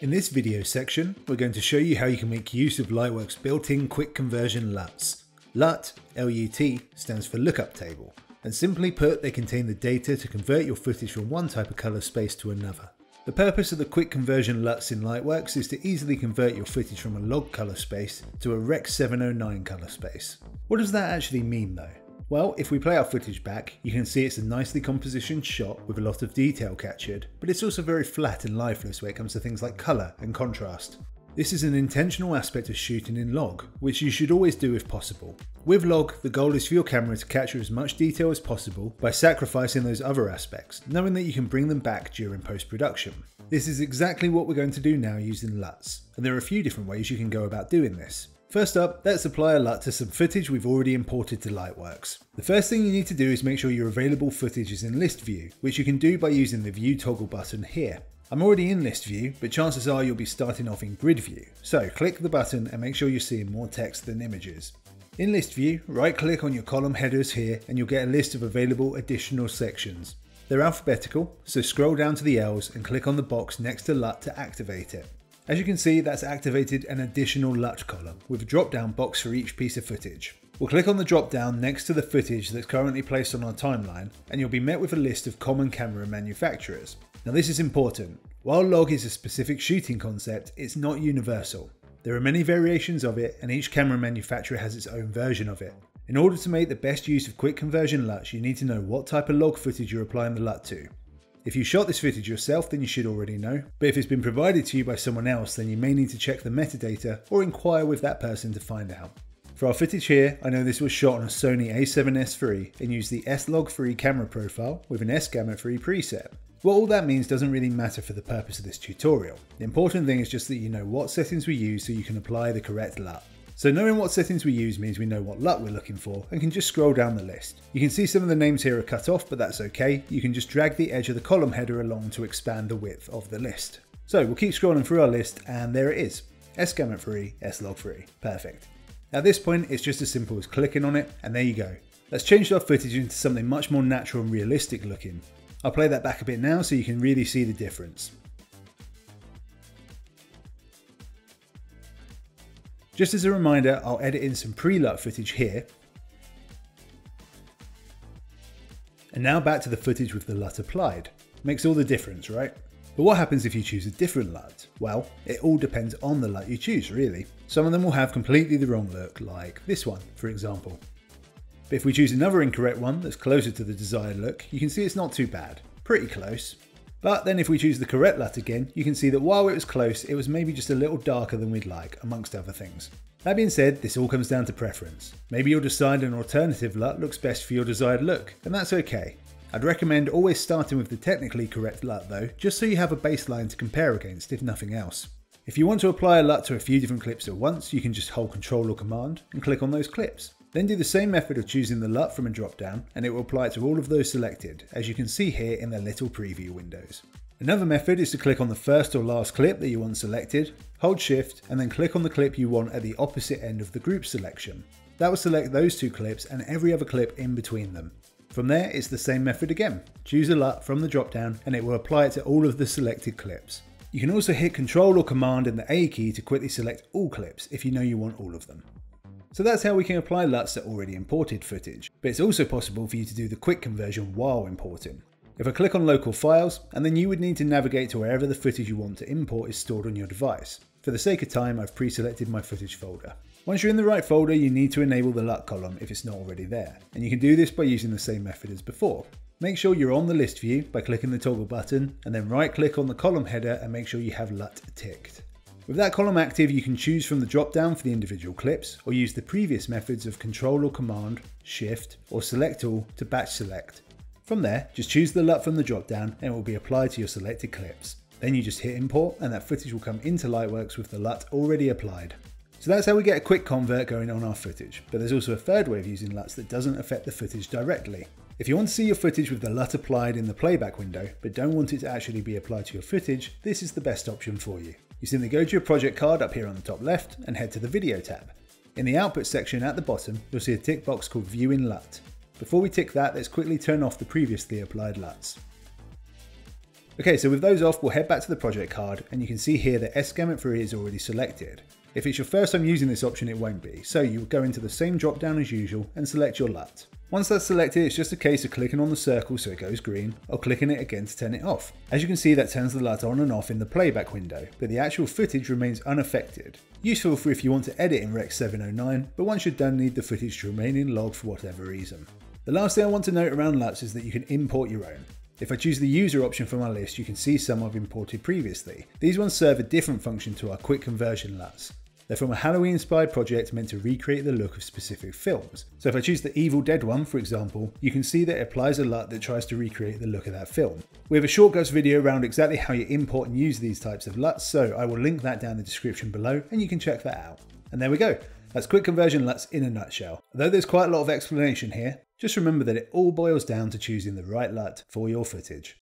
In this video section, we're going to show you how you can make use of Lightworks' built-in quick conversion LUTs. LUT, L-U-T, stands for lookup table, and simply put, they contain the data to convert your footage from one type of colour space to another. The purpose of the quick conversion LUTs in Lightworks is to easily convert your footage from a log colour space to a Rec 709 colour space. What does that actually mean though? Well, if we play our footage back, you can see it's a nicely compositioned shot with a lot of detail captured, but it's also very flat and lifeless when it comes to things like colour and contrast. This is an intentional aspect of shooting in log, which you should always do if possible. With log, the goal is for your camera to capture as much detail as possible by sacrificing those other aspects, knowing that you can bring them back during post-production. This is exactly what we're going to do now using LUTs, and there are a few different ways you can go about doing this. First up, let's apply a LUT to some footage we've already imported to Lightworks. The first thing you need to do is make sure your available footage is in list view, which you can do by using the view toggle button here. I'm already in list view, but chances are you'll be starting off in grid view, so click the button and make sure you're seeing more text than images. In list view, right click on your column headers here and you'll get a list of available additional sections. They're alphabetical, so scroll down to the L's and click on the box next to LUT to activate it. As you can see, that's activated an additional Lut column with a drop down box for each piece of footage. We'll click on the drop down next to the footage that's currently placed on our timeline and you'll be met with a list of common camera manufacturers. Now this is important. While log is a specific shooting concept, it's not universal. There are many variations of it and each camera manufacturer has its own version of it. In order to make the best use of quick conversion LUTs, you need to know what type of log footage you're applying the LUT to. If you shot this footage yourself, then you should already know, but if it's been provided to you by someone else, then you may need to check the metadata or inquire with that person to find out. For our footage here, I know this was shot on a Sony a7S III and used the S-Log3 camera profile with an S-Gamma3 preset. What all that means doesn't really matter for the purpose of this tutorial. The important thing is just that you know what settings we use so you can apply the correct LUT. So knowing what settings we use means we know what LUT we're looking for and can just scroll down the list. You can see some of the names here are cut off, but that's okay. You can just drag the edge of the column header along to expand the width of the list. So we'll keep scrolling through our list and there it is. S-Gamma3, S-Log3. Perfect. At this point, it's just as simple as clicking on it and there you go. Let's change our footage into something much more natural and realistic looking. I'll play that back a bit now so you can really see the difference. Just as a reminder, I'll edit in some pre-LUT footage here. And now back to the footage with the LUT applied. Makes all the difference, right? But what happens if you choose a different LUT? Well, it all depends on the LUT you choose, really. Some of them will have completely the wrong look, like this one, for example. But if we choose another incorrect one that's closer to the desired look, you can see it's not too bad. Pretty close. But then if we choose the correct LUT again, you can see that while it was close, it was maybe just a little darker than we'd like, amongst other things. That being said, this all comes down to preference. Maybe you'll decide an alternative LUT looks best for your desired look, and that's okay. I'd recommend always starting with the technically correct LUT though, just so you have a baseline to compare against if nothing else. If you want to apply a LUT to a few different clips at once, you can just hold Ctrl or Command and click on those clips. Then do the same method of choosing the LUT from a drop down and it will apply it to all of those selected, as you can see here in the little preview windows. Another method is to click on the first or last clip that you want selected, hold Shift and then click on the clip you want at the opposite end of the group selection. That will select those two clips and every other clip in between them. From there it's the same method again. Choose a LUT from the drop down and it will apply it to all of the selected clips. You can also hit Ctrl or Command and the A key to quickly select all clips if you know you want all of them. So that's how we can apply LUTs to already imported footage, but it's also possible for you to do the quick conversion while importing. If I click on local files, and then you would need to navigate to wherever the footage you want to import is stored on your device. For the sake of time, I've pre-selected my footage folder. Once you're in the right folder, you need to enable the LUT column if it's not already there, and you can do this by using the same method as before. Make sure you're on the list view by clicking the toggle button, and then right click on the column header and make sure you have LUT ticked. With that column active, you can choose from the drop down for the individual clips, or use the previous methods of Ctrl or Command, Shift, or Select All to batch select. From there, just choose the LUT from the drop down and it will be applied to your selected clips. Then you just hit import and that footage will come into Lightworks with the LUT already applied. So that's how we get a quick convert going on our footage, but there's also a third way of using LUTs that doesn't affect the footage directly. If you want to see your footage with the LUT applied in the playback window, but don't want it to actually be applied to your footage, this is the best option for you. You simply go to your project card up here on the top left and head to the video tab. In the output section at the bottom, you'll see a tick box called View in LUT. Before we tick that, let's quickly turn off the previously applied LUTs. Okay, so with those off, we'll head back to the project card, and you can see here that S-Gamut 3 is already selected. If it's your first time using this option, it won't be, so you'll go into the same drop down as usual and select your LUT. Once that's selected, it's just a case of clicking on the circle so it goes green, or clicking it again to turn it off. As you can see, that turns the LUT on and off in the playback window, but the actual footage remains unaffected. Useful for if you want to edit in Rec 709, but once you're done, need the footage to remain in log for whatever reason. The last thing I want to note around LUTs is that you can import your own. If I choose the user option from our list, you can see some I've imported previously. These ones serve a different function to our quick conversion LUTs. They're from a Halloween inspired project meant to recreate the look of specific films. So if I choose the Evil Dead one, for example, you can see that it applies a LUT that tries to recreate the look of that film. We have a shortcuts video around exactly how you import and use these types of LUTs, so I will link that down in the description below and you can check that out. And there we go. That's quick conversion LUTs in a nutshell. Although there's quite a lot of explanation here, just remember that it all boils down to choosing the right LUT for your footage.